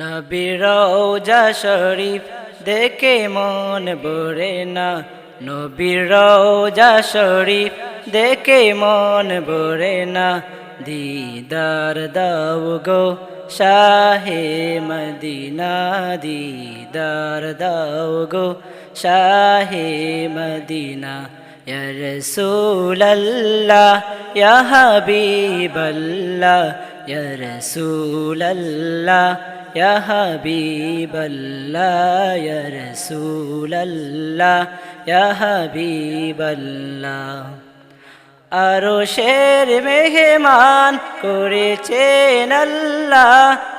নবীর রওজা শরীফ দেখে মন ভরে না, নবীর রওজা শরীফ দেখে মন ভরে না। দিদার দাও গো শাহে মদিনা, দিদার দাও গো শাহে মদিনা। ইয়া রাসূলাল্লাহ ইয়া হাবিবাল্লাহ, ইয়া রাসূলাল্লাহ ইয়া হাবিবাল্লাহ, ইয়া রাসূলাল্লাহ ইয়া হাবিবাল্লাহ। আরশের মেহমান করেছেন আল্লাহ,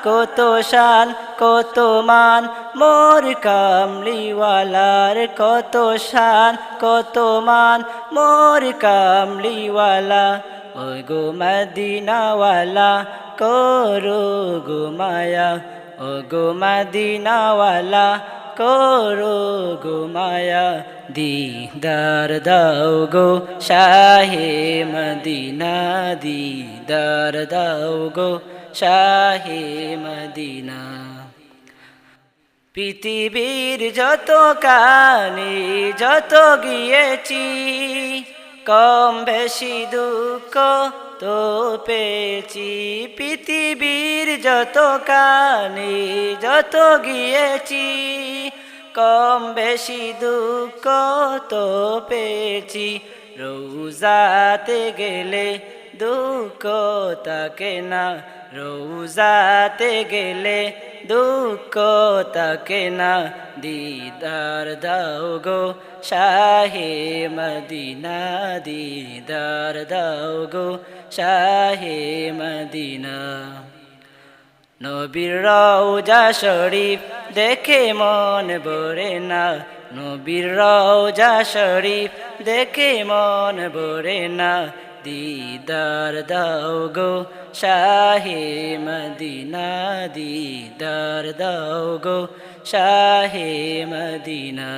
কত শান কত মান মোর কামলিওয়ালার, কত শান কত মান মোর কামলিওয়ালা। ও গো মদিনাওয়ালা করো গো মায়া, ও গো মদিনাওয়ালা করো গো মায়া। দিদার দাও গো শাহে মদিনা, দিদার দাও গো শাহে মদিনা। পৃথিবীর যত কানে যত গিয়েছি, কম বেশি দুঃখ তো পেয়েছি। পৃথিবীর যত কানে যত গিয়েছি, কম বেশি দুঃখ তো পেয়েছি। রোজাতে গেলে দুঃখ থাকে না, রোজাতে গেলে দুঃখ থাকে না। দিদার দাও গো শাহে মদিনা, দিদার দাও গো শাহে মদিনা। নবীর রওজা শরীফ দেখে মন ভরে না, নবীর রওজা শরীফ দেখে মন ভরে না। দিদার দাও গো শাহে মদিনা, দিদার দাও গো শাহে মদিনা।